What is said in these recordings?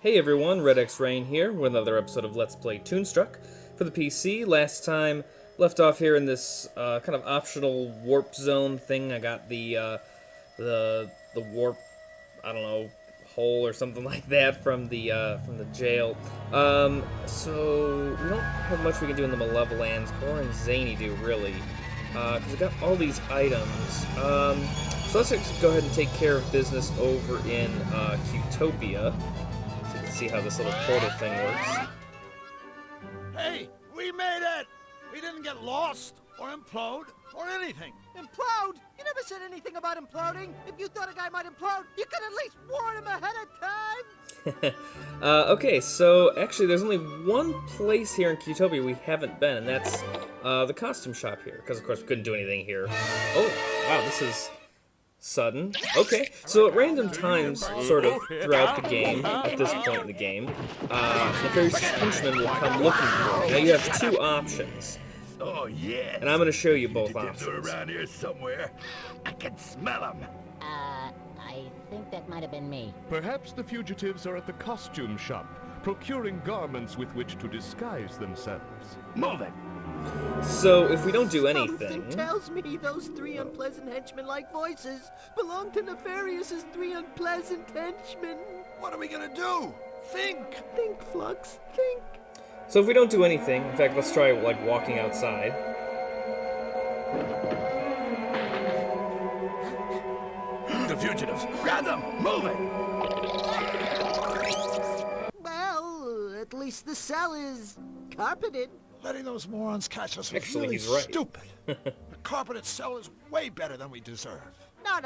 Hey everyone, Red X Rain here with another episode of Let's Play Toonstruck for the PC. Last time, left off here in this kind of optional warp zone thing. I got the warp, I don't know, hole or something like that from the jail. So we don't have much we can do in the Malevolence or in Zany do really, because we got all these items. So let's just go ahead and take care of business over in Qtopia. See how this little portal thing works. Hey, we made it! We didn't get lost, or implode, or anything. Implode? You never said anything about imploding. If you thought a guy might implode, you could at least warn him ahead of time. Okay, so actually there's only one place here in Qtopia we haven't been, and that's the costume shop here, because of course we couldn't do anything here. Oh, wow, this is sudden. Okay, so at random times, sort of throughout the game, at this point in the game, Nefarious henchmen will come looking for you. Now you have two options. Oh yeah. And I'm going to show you both options. Are around here somewhere. I can smell them. I think that might have been me. Perhaps the fugitives are at the costume shop, procuring garments with which to disguise themselves. Move it. So if we don't do anything... Something tells me those three unpleasant henchmen-like voices belong to Nefarious's three unpleasant henchmen. What are we gonna do? Think! Think, Flux, think. So if we don't do anything, in fact, let's try, like, walking outside. The fugitives! Grab them! Move it! Well, at least the cell is carpeted. Letting those morons catch us was Actually, really he's right. stupid. The carpeted cell is way better than we deserve. No.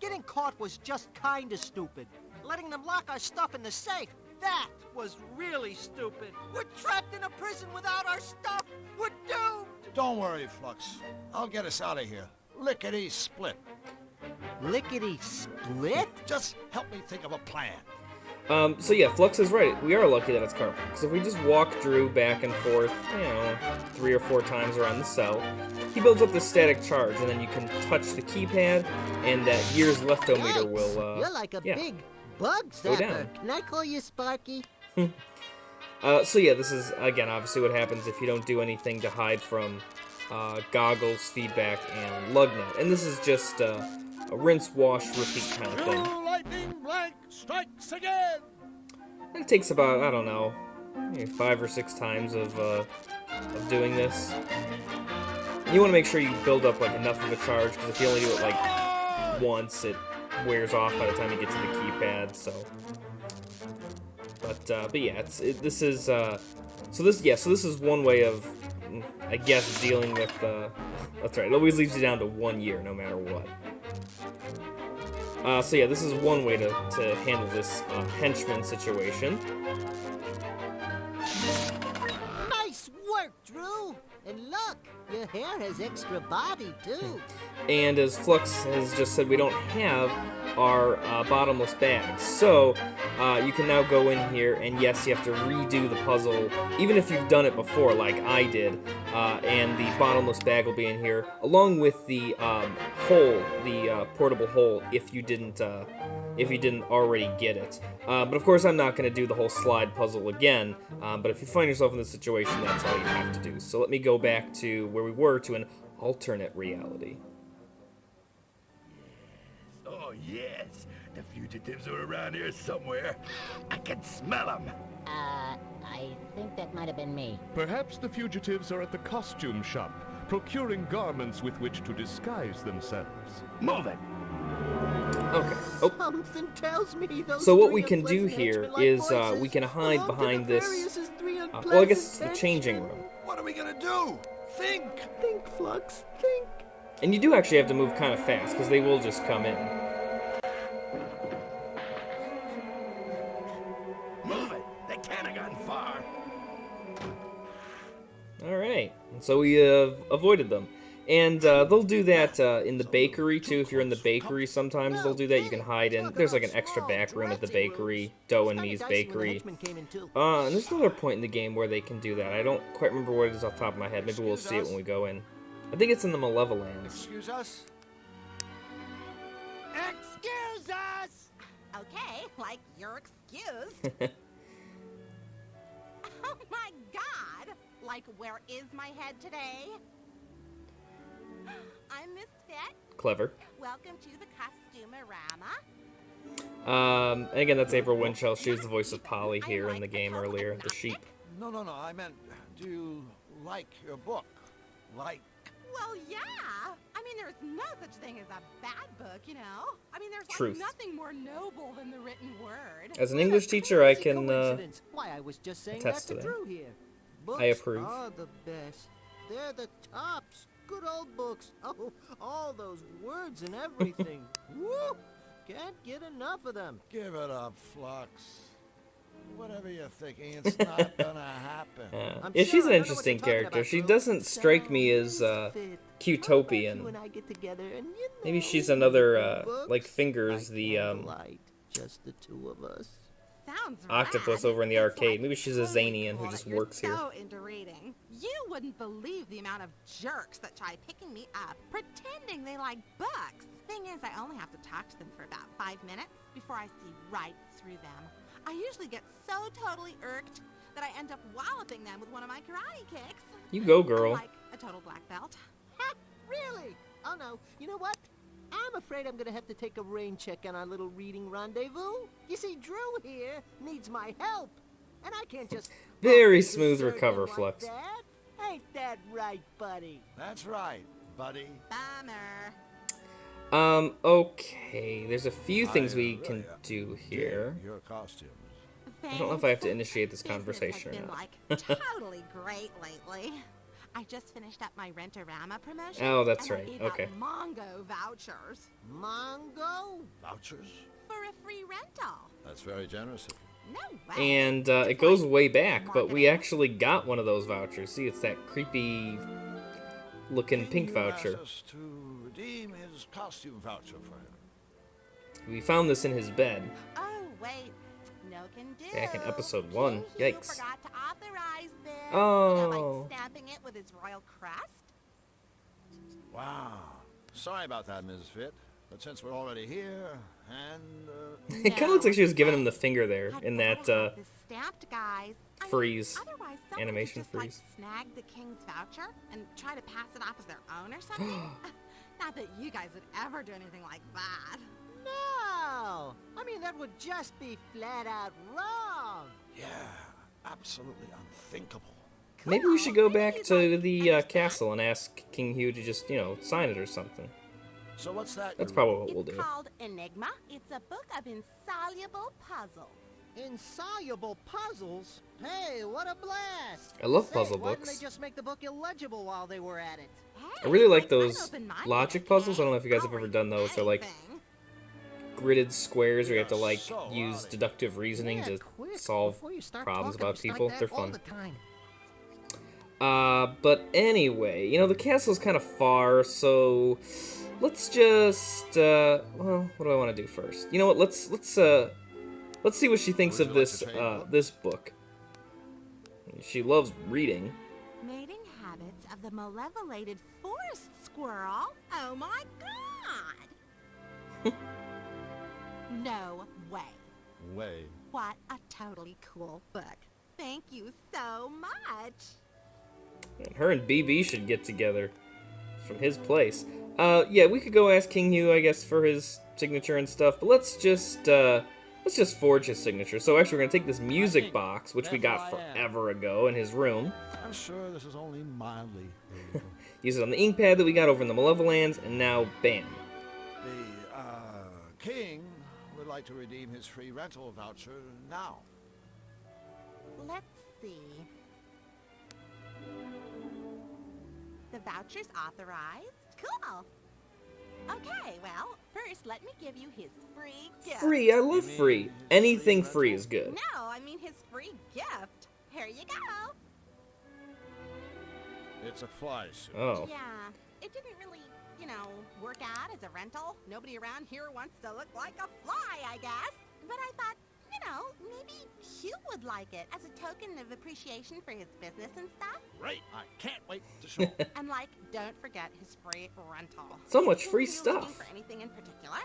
Getting caught was just kinda stupid. Letting them lock our stuff in the safe, that was really stupid. We're trapped in a prison without our stuff. We're doomed. Don't worry, Flux. I'll get us out of here. Lickety-split. Lickety-split? Just help me think of a plan. So yeah, Flux is right. We are lucky that it's carpet. Because if we just walk through back and forth, 3 or 4 times around the cell, he builds up this static charge, and then you can touch the keypad, and that year's leftometer will, You're like a big bug zapper. down. Can I call you Sparky? So yeah, this is, again, obviously what happens if you don't do anything to hide from goggles, feedback, and lugnet. And this is just a rinse, wash, repeat kind of thing. Lightning blank strikes again! And it takes about, I don't know, maybe 5 or 6 times of doing this. You want to make sure you build up like enough of a charge, because if you only do it like once, it wears off by the time you get to the keypad. So, but yeah, this is so this is one way of, I guess, dealing with. That's right. It always leaves you down to 1 year, no matter what. So yeah, this is one way to handle this henchman situation. Nice work, Drew! And look, your hair has extra body, too. And as Flux has just said, we don't have our bottomless bags. So you can now go in here, and yes, you have to redo the puzzle, even if you've done it before, like I did. And the bottomless bag will be in here, along with the hole, the portable hole, if you didn't already get it. But of course, I'm not going to do the whole slide puzzle again. But if you find yourself in this situation, that's all you have to do. So let me go back to where we were, to an alternate reality. Oh yes. The fugitives are around here somewhere. I can smell them. I think that might have been me. Perhaps the fugitives are at the costume shop, procuring garments with which to disguise themselves. Move it. Okay. Oh. Something tells me those So what three we can do unpleasant here henchmen-like is voices we can hide belong to behind this. Nefarious's three Well, I guess it's the unpleasant changing henchmen. room. What are we gonna do? Think! Think, Flux, think. And you do actually have to move kind of fast, because they will just come in. Move it. They can't have gone far. Alright, and so we avoided them. And they'll do that in the bakery, too. If you're in the bakery, sometimes they'll do that. You can hide in. There's like an extra back room at the bakery, Doe and Me's Bakery. And there's another point in the game where they can do that. I don't quite remember what it is off the top of my head. Maybe we'll see it when we go in. I think it's in the Malevolence. Excuse us? Excuse us! Okay, like you're excused. Oh my god! Like, where is my head today? I'm Misfit. Clever. Welcome to the Costumerama. And again, that's April Winchell. She was the voice of Polly here in the game earlier, the sheep. No, I meant, do you like your book? Like... Well, yeah. I mean, there's no such thing as a bad book, you know? I mean, there's Truth. like nothing more noble than the written word. As an English teacher, I Crazy can coincidence. Why, I was just saying that attest to to that. Drew here. Books I approve. are the best. They're the tops. Good old books. Oh, all those words and everything. Woo! Can't get enough of them. Give it up, Flux. Whatever you're thinking, it's not gonna happen. Yeah, sure she's an I don't know what interesting you're talking character. about, She Drew. doesn't strike me as Sounds fit. How about Q-topian. you and I get together and, you Maybe know, she's another, read books like Fingers, by the candlelight, just the two of us. Sounds octopus rad. over in the It's, arcade. like, Maybe she's a totally Zanian who cool just that you're works here. so into reading. You wouldn't believe the amount of jerks that try picking me up, pretending they like books. Thing is, I only have to talk to them for about 5 minutes before I see right through them. I usually get so totally irked that I end up walloping them with one of my karate kicks. You go, girl. I'm like a total black belt. Ha! Really? Oh no. You know what? I'm afraid I'm gonna have to take a rain check on our little reading rendezvous. You see, Drew here needs my help, and I can't just... Very bump into smooth Sergeant recover, like Flux. that. Ain't that right, buddy? That's right, buddy. Bummer. Okay. There's a few things we really, can do here. Dig your costumes. I don't know if I have to initiate this Business conversation or has been, not. like, totally great lately. I just finished up my Rent-A-Rama promotion. Oh, that's and right. I gave out Okay. Mongo vouchers Mongo? Vouchers? for a free rental. That's very generous of you. No way. And it goes way back, but we actually got one of those vouchers. See, it's that creepy looking pink King asked voucher. us to redeem his costume voucher for him. We found this in his bed. Oh, wait. No can do. Back in episode 1. King Hugh Yikes. forgot to authorize this. Oh. You know, like stamping it with his royal crest. Wow. Sorry about that, Mrs. Fit. But since we're already here, and... It kind of looks like she was giving him the finger there I'd in better that have this stamped, guys. I mean, freeze. otherwise someone Animation could just, freeze. Like, snag the king's voucher and try to pass it off as their own or something. Not that you guys would ever do anything like that. No! I mean, that would just be flat out wrong. yeah, absolutely unthinkable. Maybe we should go Maybe back you'd to like the understand. castle and ask King Hugh to just, you know, sign it or something. So what's that? That's you- probably what we'll It's do. called Enigma. It's a book of insoluble puzzles. Insoluble puzzles? Hey, what a blast! I love Say, puzzle why didn't books. they just make the book illegible while they were at it? I really like I'm those open-minded, logic puzzles. I don't know if you guys I'll have ever read done those. They're like anything. gridded squares where you have to like So use outta deductive reasoning Yeah, to quick, solve before you start problems talking about just like people. that They're all fun. the time. But anyway, you know, the castle's kind of far, so let's just well, what do I want to do first? You know what? Let's see what she thinks Would of you like this to trade books? this book. She loves reading. Mating habits of the malevolated forest squirrel. Oh my god! No way. Way. What a totally cool book. Thank you so much. And her and BB should get together from his place. Yeah, we could go ask King Hugh, I guess, for his signature and stuff. But let's just forge his signature. So actually, we're gonna take this music box, which we got forever ago in his room. I'm sure this is only mildly illegal. Use it on the ink pad that we got over in the Malevolence, and now, bam. The king would like to redeem his free rental voucher now. Let's see. The voucher's authorized. Cool. Okay, well, first let me give you his free gift. Free, I love free. Anything free is good. No, I mean his free gift. Here you go. It's a fly suit. Oh. Yeah, it didn't really, you know, work out as a rental. Nobody around here wants to look like a fly, I guess. But I thought, you know, maybe Hugh would like it as a token of appreciation for his business and stuff. Great! I can't wait to show. And like, don't forget his free rental. So much Is free King Hugh looking stuff. for anything in particular?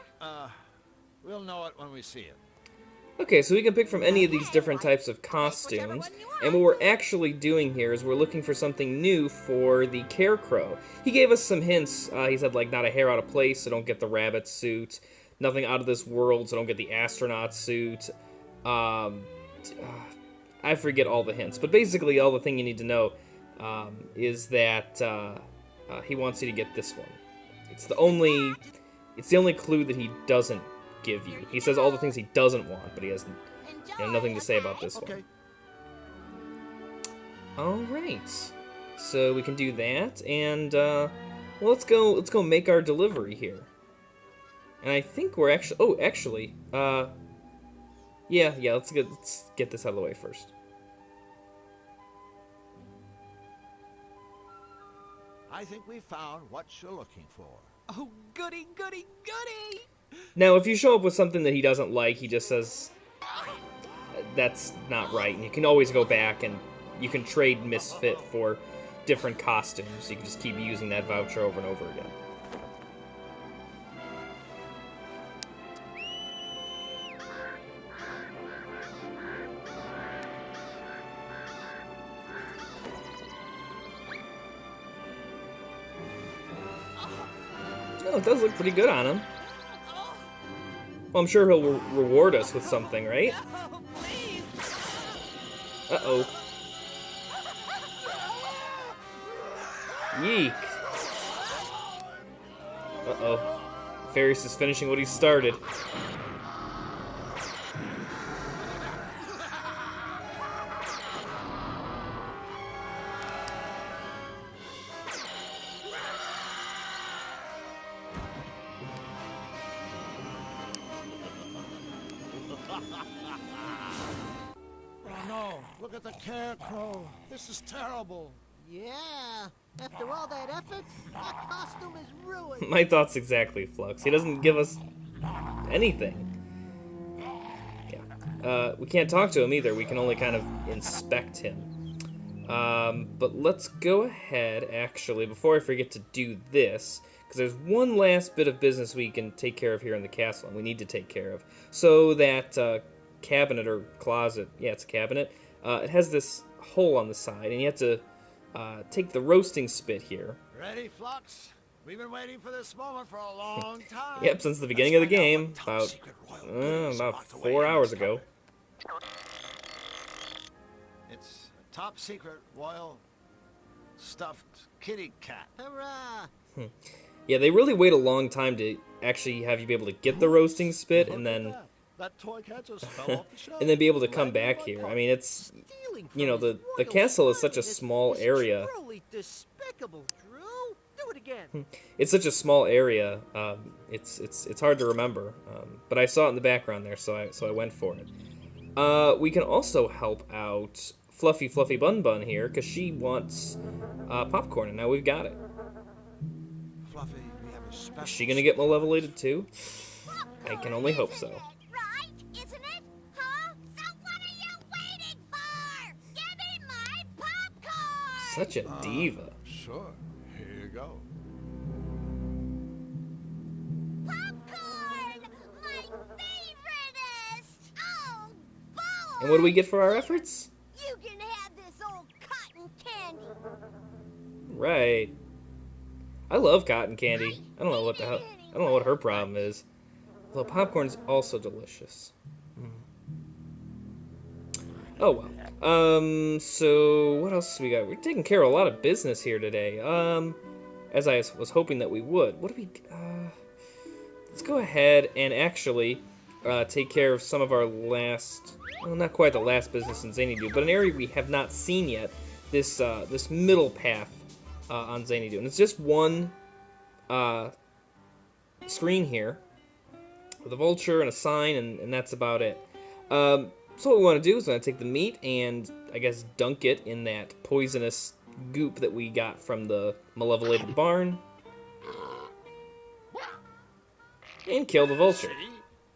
We'll know it when we see it. Okay, so we can pick from any of these different types of costumes, and what we're actually doing here is we're looking for something new for the Carecrow. He gave us some hints. He said, like, not a hair out of place, so don't get the rabbit suit. Nothing out of this world, so don't get the astronaut suit. I forget all the hints, but basically all the thing you need to know is that he wants you to get this one. It's the only clue that he doesn't give you. He says all the things he doesn't want, but he has nothing to say about this one. All right, so we can do that, and well, let's go make our delivery here. And I think we're actually, yeah, let's get this out of the way first. I think we found what you're looking for. Oh, goody, goody, goody! Now, if you show up with something that he doesn't like, he just says, that's not right. And you can always go back and you can trade Misfit for different costumes. You can just keep using that voucher over and over again. Oh, it does look pretty good on him. Well, I'm sure he'll reward us with something, right? Uh-oh. Yeek. Uh-oh. Nefarious is finishing what he started. Oh no, look at the Carecrow. This is terrible. Yeah, after all that effort, that costume is ruined. My thoughts exactly, Flux. He doesn't give us anything. Yeah. We can't talk to him either. We can only kind of inspect him. But let's go ahead, actually, before I forget to do this, because there's one last bit of business we can take care of here in the castle, and we need to take care of. So that cabinet or closet, yeah, it's a cabinet, it has this hole on the side, and you have to take the roasting spit here. Ready, Flux? We've been waiting for this moment for a long time. Yep, since the beginning of the game, about 4 hours ago. It's a top secret royal stuffed kitty cat. Hurrah! Yeah, they really wait a long time to actually have you be able to get the roasting spit and then That toy cat just fell off the shelf. and then be able to come back here. I mean, it's, you know, the castle is such a small area. Truly despicable, Drew. Do it again. It's such a small area. It's hard to remember. But I saw it in the background there, so I went for it. We can also help out Fluffy Bun Bun here because she wants popcorn, and now we've got it. Fluffy, we have a special. Is she gonna get malevolent too? I can only hope so. Right, isn't it? Huh? So what are you waiting for? Give me my popcorn! Such a diva. Sure. Here you go. Popcorn! My favoriteest! Oh, boy! And what do we get for our efforts? You can have this old cotton candy. Right. I love cotton candy. I don't know what the hell. I don't know what her problem is. Although popcorn's also delicious. Oh well. So what else we got? We're taking care of a lot of business here today. As I was hoping that we would. What do we? Let's go ahead and actually take care of some of our last. Well, not quite the last business in Xanadu, but an area we have not seen yet. This middle path on Xanadu, and it's just one screen here with a vulture and a sign, and that's about it. So what we want to do is we're going to take the meat and, I guess, dunk it in that poisonous goop that we got from the malevolated barn. And kill the vulture. See?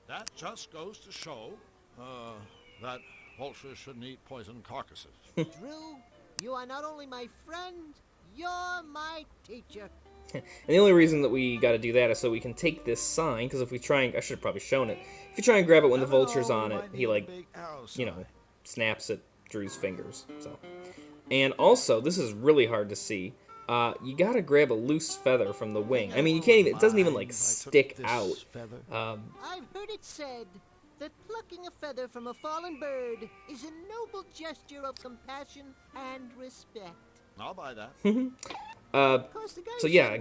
That just goes to show that vultures shouldn't eat poisoned carcasses. Drew, you are not only my friend, you're my teacher. And the only reason that we got to do that is so we can take this sign, because if we try and... I should have probably shown it. If you try and grab it when the vulture's on it, he, like, you know, snaps at Drew's fingers. So, and also, this is really hard to see. You gotta grab a loose feather from the wing. I mean, you can't even... It doesn't even, like, stick out. I've heard it said that plucking a feather from a fallen bird is a noble gesture of compassion and respect. I'll buy that. So yeah,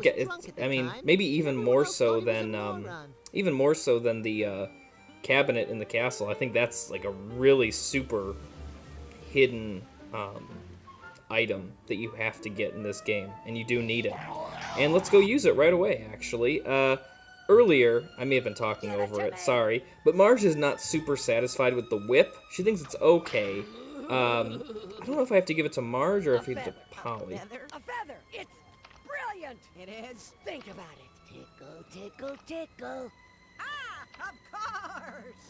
I mean, maybe even more so than the cabinet in the castle. I think that's like a really super hidden item that you have to get in this game, and you do need it. And let's go use it right away, actually. Earlier, I may have been talking over it, sorry, but Marge is not super satisfied with the whip. She thinks it's okay. I don't know if I have to give it to Marge or if I give it to Polly. A feather! It's brilliant! It is. Think about it. Tickle, tickle, tickle. Ah, of course.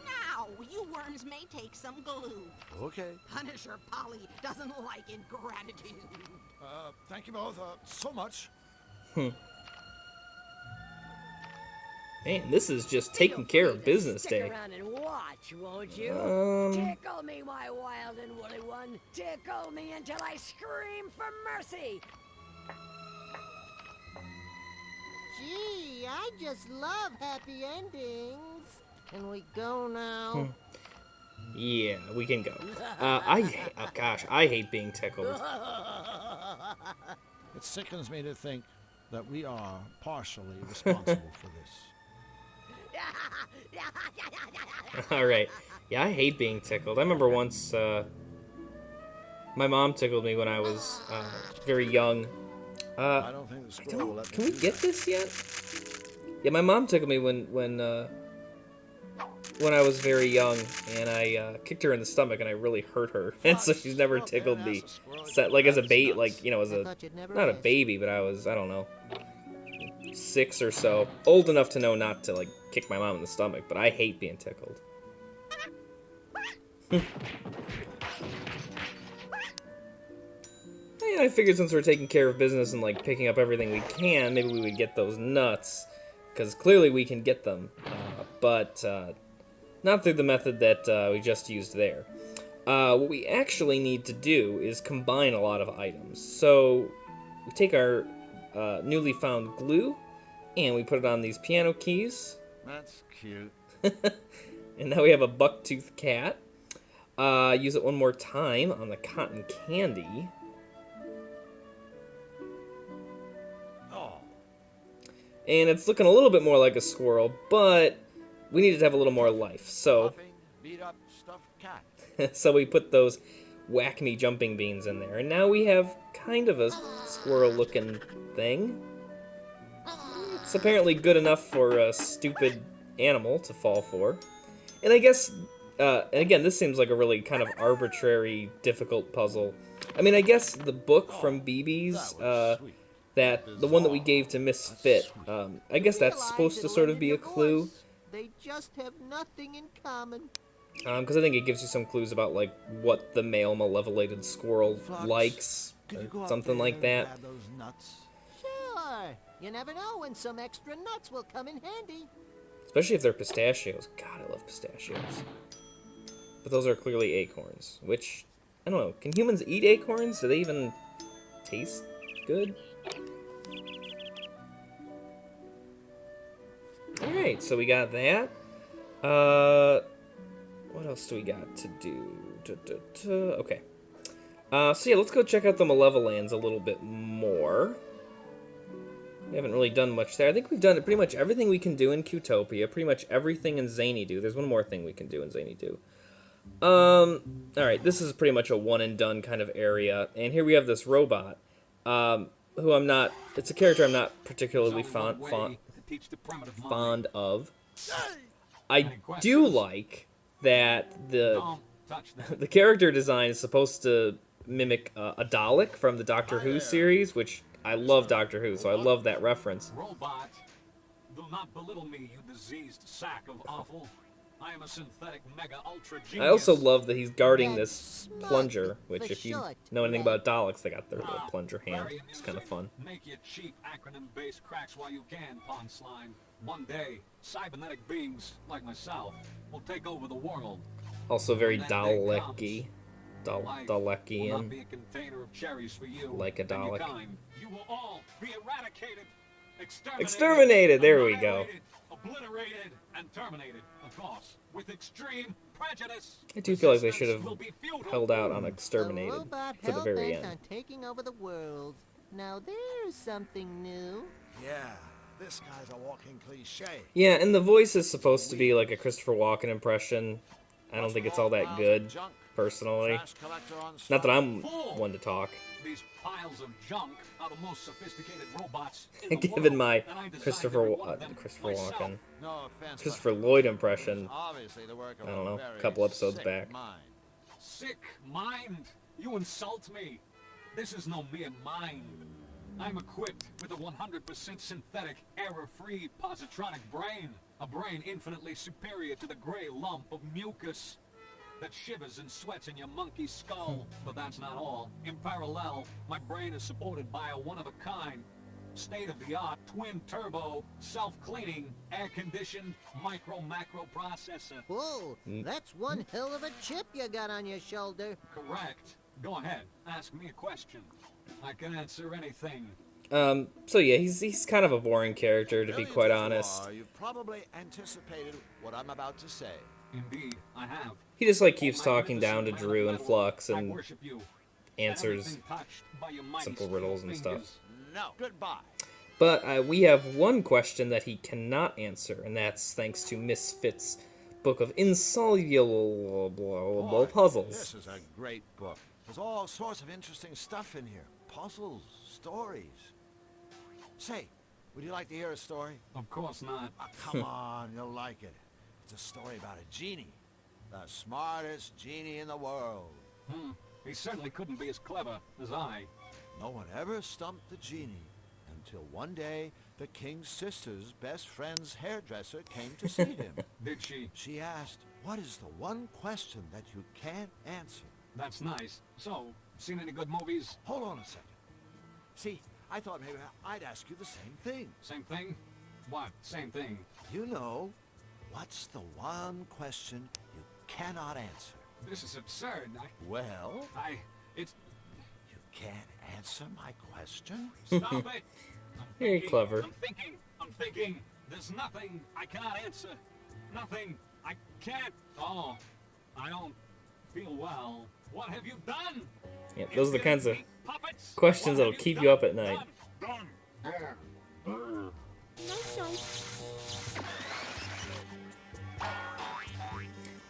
Now, you worms may take some glue. Okay. Punisher Polly doesn't like ingratitude. Thank you both so much. Man, this is just taking care of business day. Stick around and watch, won't you? Tickle me, my wild and woolly one. Tickle me until I scream for mercy. Gee, I just love happy endings. Can we go now? Yeah, we can go. Gosh, I hate being tickled. It sickens me to think that we are partially responsible for this. Alright. Yeah, I hate being tickled. I remember once, my mom tickled me when I was, very young. I don't think the squirrel will let me Can we do get that. this yet? Yeah, my mom tickled me when I was very young, and I kicked her in the stomach, and I really hurt her. And so she's never tickled me, like as a bait, like, you know, as a, not a baby, but I don't know, 6 or so, old enough to know not to, like, kick my mom in the stomach, but I hate being tickled. And I figured since we're taking care of business and, like, picking up everything we can, maybe we would get those nuts, because clearly we can get them, but not through the method that we just used there. What we actually need to do is combine a lot of items. So we take our newly found glue, and we put it on these piano keys. That's cute. And now we have a bucktooth cat. Use it one more time on the cotton candy. Oh. And it's looking a little bit more like a squirrel, but we need it to have a little more life. So, Fluffy, beat up stuffed cat. so we put those whack me jumping beans in there. And now we have kind of a squirrel-looking thing. It's apparently good enough for a stupid animal to fall for. And I guess, and again, this seems like a really kind of arbitrary, difficult puzzle. I mean, I guess the book from BB's, that the one that we gave to Misfit, I guess that's supposed to sort of be a clue. They just have nothing in common. Because I think it gives you some clues about, like, what the male malevolent squirrel Flux, likes, could you go or out something there like and that. grab those nuts? Sure. You never know when some extra nuts will come in handy. Especially if they're pistachios. God, I love pistachios. But those are clearly acorns, which, I don't know, can humans eat acorns? Do they even taste good? Alright, so we got that. What else do we got to do? Okay. So yeah, let's go check out the Malevolands a little bit more. We haven't really done much there. I think we've done pretty much everything we can do in Qtopia, pretty much everything in Zany-Do. There's one more thing we can do in Zany-Do. Alright, this is pretty much a one-and-done kind of area. And here we have this robot, who I'm not... It's a character I'm not particularly fond of. I do like that the character design is supposed to mimic a Dalek from the Doctor Who series, which I love Doctor Who, so I love that reference. Robot, do not belittle me, you diseased sack of offal. I am a synthetic mega ultra I genius. also love that he's guarding That's this smug, plunger, which for if you short, know anything right? about Daleks, they got their little plunger hand. Very It's kind of amusing. fun. Make your cheap acronym-based cracks while you can, Pond Slime. One day, cybernetic beings like myself will take over the world. Also very When that day Dalek-y. Life will not Dalekian. be a container of cherries for you Like a and your Dalek. kind. You will all be eradicated, Exterminated, there we go. annihilated, obliterated, and terminated, of course, with extreme prejudice. I do feel like they should Resistance have will be futile. held out on A exterminated robot for the very hell-bent end. on taking over the world. Now there's something new. Yeah, this guy's a walking cliche. Yeah, and the voice is supposed to be like a Christopher Walken impression. I don't think it's all that good, personally. Trash collector on Not that I'm Fool. one to talk. These piles of junk are the most sophisticated robots in the Given world, my and I designed Christopher every one of them myself. Walken, No offense, Christopher but Lloyd impression. obviously the work of I don't know, a very a couple episodes sick back. mind. Sick mind? You insult me. This is no mere mind. I'm equipped with a 100% synthetic, error-free positronic brain. A brain infinitely superior to the gray lump of mucus that shivers and sweats in your monkey skull. But that's not all. In parallel, my brain is supported by a one-of-a-kind, state-of-the-art, twin-turbo, self-cleaning, air-conditioned, micro-macro processor. Whoa, that's one hell of a chip you got on your shoulder. Correct. Go ahead. Ask me a question. I can answer anything. So yeah, he's kind of a boring character, to be Brilliant quite as you honest. are, you've probably anticipated what I'm about to say. Indeed, I have. He just like keeps O talking down to magnificent Drew man and of Flux metal, I and worship you. answers Everything touched by your mighty simple steel riddles and fingers. stuff. No, goodbye. But we have one question that he cannot answer, and that's thanks to Misfits' book of insoluble Boy, puzzles. This is a great book. There's all sorts of interesting stuff in here. Puzzles, stories. Say, would you like to hear a story? Of course not. Ah, come on, you'll like it. It's a story about a genie. The smartest genie in the world. He certainly couldn't be as clever as I. No one ever stumped the genie until one day the king's sister's best friend's hairdresser came to see him. Did she? She asked, what is the one question that you can't answer? That's nice. So, seen any good movies? Hold on a second. See, I thought maybe I'd ask you the same thing. Same thing? What? Same thing. You know, what's the one question you cannot answer? This is absurd. Well, It's... you can't answer my question? Stop it! I'm Very thinking, clever. I'm thinking. There's nothing I cannot answer. Nothing I can't... Oh, I don't feel well. What have you done? Yeah, those are the kinds of Puppets? questions What that'll have keep done? you up at night. Done.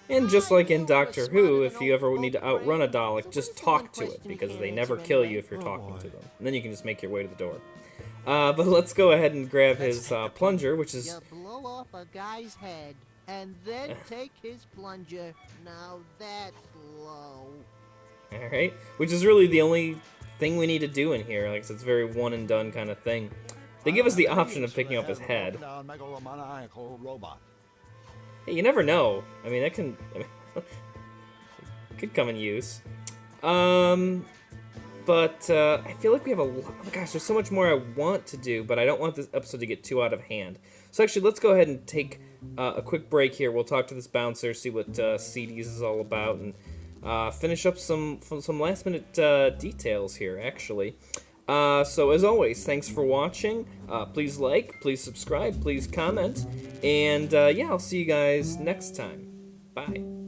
And just like in Doctor Who, if you ever need to outrun a Dalek, just talk to it, because they never kill you if you're talking to them. And then you can just make your way to the door. But let's go ahead and grab his plunger, which is... You blow off a guy's head and then take his plunger. Now that's low. Alright, which is really the only thing we need to do in here. Like I said, it's a very one and done kind of thing. They give us the option of picking up his head. Megalomaniacal robot. Hey, you never know. I mean, that can... could come in use. But I feel like we have a lot... Oh, gosh, there's so much more I want to do, but I don't want this episode to get too out of hand. So actually, let's go ahead and take a quick break here. We'll talk to this bouncer, see what CDs is all about, and finish up some last-minute details here, actually. So as always, thanks for watching. Please like, please subscribe, please comment, and yeah, I'll see you guys next time. Bye.